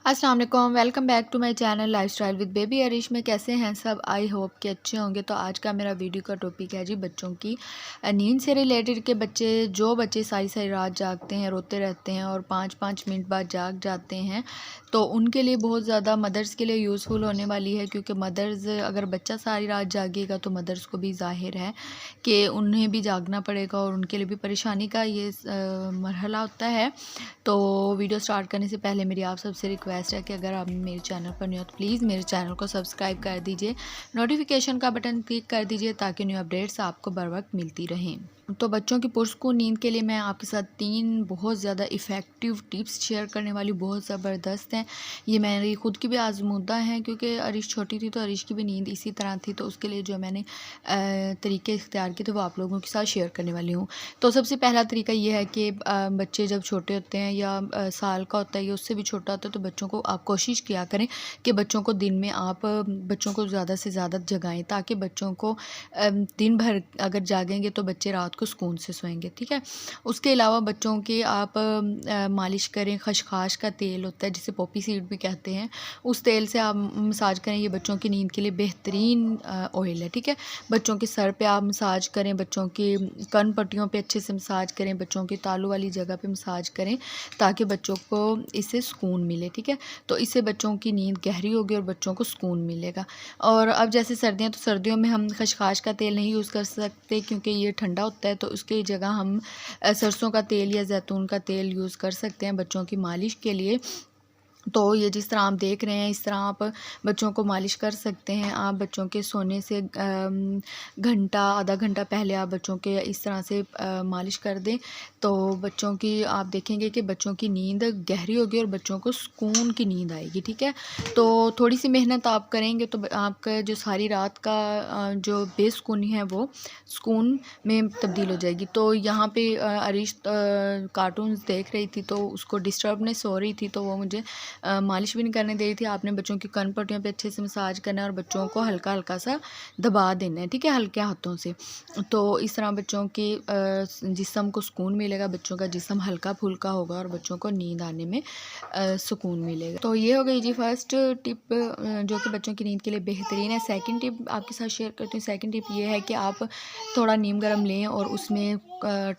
अस्सलाम वालेकुम, welcome back to my channel lifestyle with baby Arish में। कैसे हैं सब? आई होप कि अच्छे होंगे। तो आज का मेरा वीडियो का टॉपिक है जी बच्चों की नींद से रिलेटेड। के जो बच्चे सारी सारी रात जागते हैं, रोते रहते हैं और 5-5 मिनट बाद जाग जाते हैं, तो उनके लिए बहुत ज़्यादा मदर्स के लिए यूज़फुल होने वाली है। क्योंकि मदर्स, अगर बच्चा सारी रात जागेगा तो मदर्स को भी ज़ाहिर है कि उन्हें भी जागना पड़ेगा और उनके लिए भी परेशानी का ये मरहला होता है। तो वीडियो स्टार्ट करने से पहले मेरी आप सबसे रिक्वेस्ट है कि अगर आप मेरे चैनल पर नहीं हो तो प्लीज़ मेरे चैनल को सब्सक्राइब कर दीजिए, नोटिफिकेशन का बटन क्लिक कर दीजिए ताकि न्यू अपडेट्स आपको बर वक्त मिलती रहें। तो बच्चों की पुरस्कून नींद के लिए मैं आपके साथ 3 बहुत ज़्यादा इफ़ेक्टिव टिप्स शेयर करने वाली, बहुत ज़बरदस्त हैं। ये मेरी खुद की भी आजमूदा हैं क्योंकि अरिश छोटी थी तो अरिश की भी नींद इसी तरह थी। तो उसके लिए जो मैंने तरीके इख्तियार किए थे वो आप लोगों के साथ शेयर करने वाली हूँ। तो सबसे पहला तरीका ये है कि बच्चे जब छोटे होते हैं या साल का होता है या उससे भी छोटा होता है, तो बच्चों को आप कोशिश किया करें कि बच्चों को दिन में आप बच्चों को ज़्यादा से ज़्यादा जगाएं, ताकि बच्चों को दिन भर अगर जागेंगे तो बच्चे रात को सुकून से सोएंगे। ठीक है। उसके अलावा बच्चों की आप मालिश करें। खसखस का तेल होता है जिसे पॉपी सीड भी कहते हैं, उस तेल से आप मसाज करें। ये बच्चों की नींद के लिए बेहतरीन ऑयल है। ठीक है। बच्चों के सर पे आप मसाज करें, बच्चों की कन पट्टियों पे अच्छे से मसाज करें, बच्चों की तालू वाली जगह पे मसाज करें ताकि बच्चों को इससे सुकून मिले। ठीक है। तो इससे बच्चों की नींद गहरी होगी और बच्चों को सुकून मिलेगा। और अब जैसे सर्दियाँ, तो सर्दियों में हम खसखस का तेल नहीं यूज़ कर सकते क्योंकि ये ठंडा होता है, तो उसकी जगह हम सरसों का तेल या जैतून का तेल यूज़ कर सकते हैं बच्चों की मालिश के लिए। तो ये जिस तरह आप देख रहे हैं, इस तरह आप बच्चों को मालिश कर सकते हैं। आप बच्चों के सोने से घंटा आधा घंटा पहले आप बच्चों के इस तरह से मालिश कर दें, तो बच्चों की आप देखेंगे कि बच्चों की नींद गहरी होगी और बच्चों को सुकून की नींद आएगी। ठीक है। तो थोड़ी सी मेहनत आप करेंगे तो आपका जो सारी रात का जो बेसुकूनी है वो सुकून में तब्दील हो जाएगी। तो यहाँ पे अरिश कार्टून्स देख रही थी तो उसको डिस्टर्बनेस हो रही थी, तो वो मुझे मालिश भी नहीं करने दे रही थी। आपने बच्चों की कन पट्टियों पे अच्छे से मसाज करना है और बच्चों को हल्का हल्का सा दबा देना है। ठीक है, हल्के हाथों से। तो इस तरह बच्चों की जिस्म को सुकून मिलेगा, बच्चों का जिस्म हल्का फुल्का होगा और बच्चों को नींद आने में सुकून मिलेगा। तो ये हो गई जी फर्स्ट टिप, जो कि बच्चों की नींद के लिए बेहतरीन है। सेकंड टिप आपके साथ शेयर करती हूँ। सेकंड टिप ये है कि आप थोड़ा नीम गर्म लें और उसमें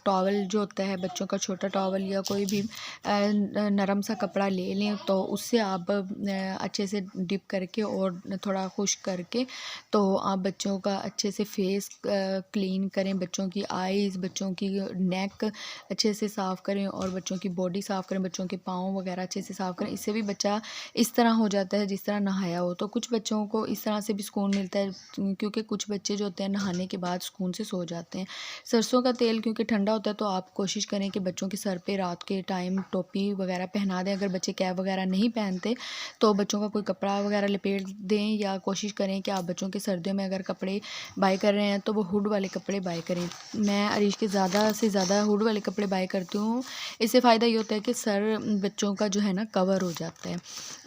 टॉवल जो होता है बच्चों का, छोटा टॉवल या कोई भी नरम सा कपड़ा ले लें, तो उससे आप अच्छे से डिप करके और थोड़ा खुश्क करके तो आप बच्चों का अच्छे से फेस क्लीन करें, बच्चों की आईज़, बच्चों की नेक अच्छे से साफ़ करें और बच्चों की बॉडी साफ़ करें, बच्चों के पाँव वगैरह अच्छे से साफ़ करें। इससे भी बच्चा इस तरह हो जाता है जिस तरह नहाया हो। तो कुछ बच्चों को इस तरह से भी सुकून मिलता है क्योंकि कुछ बच्चे जो होते हैं नहाने के बाद सुकून से सो जाते हैं। सरसों का तेल क्योंकि ठंडा होता है, तो आप कोशिश करें कि बच्चों के सर पे रात के टाइम टोपी वगैरह पहना दें। अगर बच्चे कैप वगैरह नहीं पहनते तो बच्चों का कोई कपड़ा वगैरह लपेट दें, या कोशिश करें कि आप बच्चों के सर्दियों में अगर कपड़े बाय कर रहे हैं तो वो हुड वाले कपड़े बाय करें। मैं अरिश के ज़्यादा से ज़्यादा हुड वाले कपड़े बाय करती हूँ। इससे फ़ायदा ये होता है कि सर बच्चों का जो है ना कवर हो जाता है,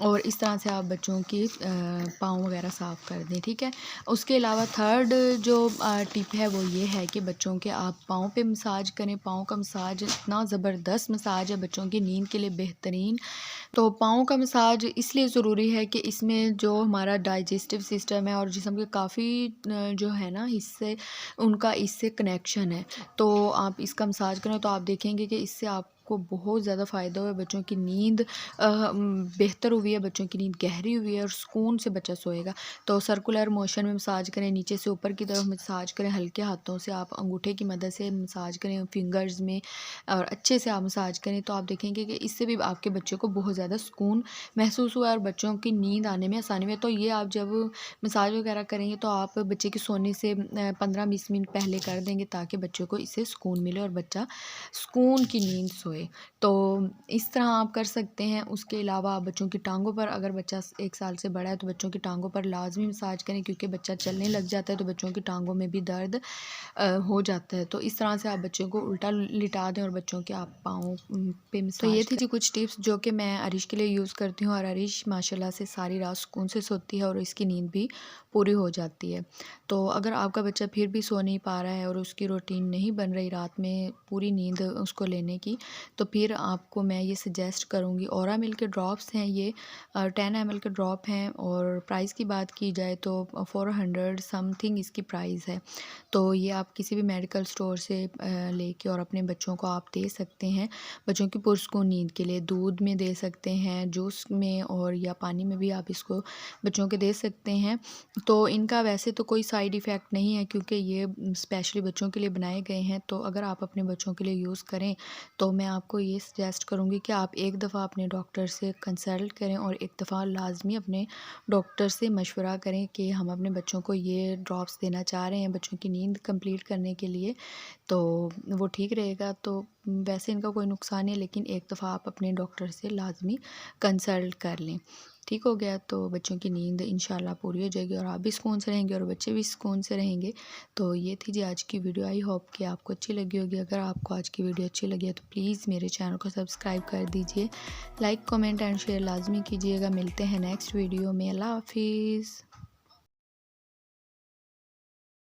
और इस तरह से आप बच्चों की पाँव वगैरह साफ़ कर दें। ठीक है। उसके अलावा थर्ड जो टिप है वो ये है कि बच्चों के आप पाँव पे मसाज करें। पाँव का मसाज इतना ज़बरदस्त मसाज है बच्चों की नींद के लिए बेहतरीन। तो पाँव का मसाज इसलिए ज़रूरी है कि इसमें जो हमारा डाइजेस्टिव सिस्टम है और जिस्म के काफ़ी जो है ना हिस्से, उनका इससे कनेक्शन है। तो आप इसका मसाज करें तो आप देखेंगे कि इससे आपको बहुत ज़्यादा फ़ायदा हुआ है। बच्चों की नींद बेहतर हुई है, बच्चों की नींद गहरी हुई है और सुकून से बच्चा सोएगा। तो सर्कुलर मोशन में मसाज करें, नीचे से ऊपर की तरफ मसाज करें, हल्के हाथों से आप अंगूठे की मदद से मसाज करें फिंगर्स में, और अच्छे से आप मसाज करें। तो आप देखेंगे कि इससे भी आपके बच्चे को बहुत ज़्यादा सुकून महसूस हुआ और बच्चों की नींद आने में आसानी में। तो ये आप जब मसाज वगैरह करेंगे तो आप बच्चे के सोने से 15-20 मिनट पहले कर देंगे ताकि बच्चों को इससे सुकून मिले और बच्चा सुकून की नींद सोए। तो इस तरह आप कर सकते हैं। उसके अलावा आप बच्चों की टांगों पर, अगर बच्चा 1 साल से बड़ा है तो बच्चों की टांगों पर लाजमी मसाज करें, क्योंकि बच्चा चलने लग जाता है तो बच्चों की टांगों में भी दर्द हो जाता है। तो इस तरह से आप बच्चों को उल्टा लिटा दें और बच्चों के आप पाँव पे मसाज। तो ये थी जी कुछ टिप्स जो कि मैं अरिश के लिए यूज़ करती हूँ, और अरिश माशाल्लाह से सारी रात सुकून से सोती है और इसकी नींद भी पूरी हो जाती है। तो अगर आपका बच्चा फिर भी सो नहीं पा रहा है और उसकी रूटीन नहीं बन रही रात में पूरी नींद उसको लेने की, तो फिर आपको मैं ये सजेस्ट करूँगी। ओरामिल के ड्रॉप्स हैं ये 10 ml के ड्रॉप हैं और प्राइस की बात की जाए तो 400 समथिंग इसकी प्राइस है। तो ये आप किसी भी मेडिकल स्टोर से लेके और अपने बच्चों को आप दे सकते हैं। बच्चों की पुरस्कून नींद के लिए दूध में दे सकते हैं, जूस में और या पानी में भी आप इसको बच्चों के दे सकते हैं। तो इनका वैसे तो कोई साइड इफ़ेक्ट नहीं है क्योंकि ये स्पेशली बच्चों के लिए बनाए गए हैं। तो अगर आप अपने बच्चों के लिए यूज़ करें तो मैं आपको ये सजेस्ट करूँगी कि आप एक दफ़ा अपने डॉक्टर से कंसल्ट करें और एक दफ़ा लाज़मी अपने डॉक्टर से मशवरा करें कि हम अपने बच्चों को ये ड्रॉप्स देना चाह रहे हैं बच्चों की नींद कंप्लीट करने के लिए, तो वो ठीक रहेगा। तो वैसे इनका कोई नुकसान नहीं है, लेकिन एक दफ़ा आप अपने डॉक्टर से लाज़मी कंसल्ट कर लें। ठीक हो गया, तो बच्चों की नींद इंशाल्लाह पूरी हो जाएगी और आप भी सुकून से रहेंगे और बच्चे भी सुकून से रहेंगे। तो ये थी जी आज की वीडियो। आई होप कि आपको अच्छी लगी होगी। अगर आपको आज की वीडियो अच्छी लगी है तो प्लीज़ मेरे चैनल को सब्सक्राइब कर दीजिए, लाइक कमेंट एंड शेयर लाजमी कीजिएगा। मिलते हैं नेक्स्ट वीडियो में। अल्लाह हाफिज़।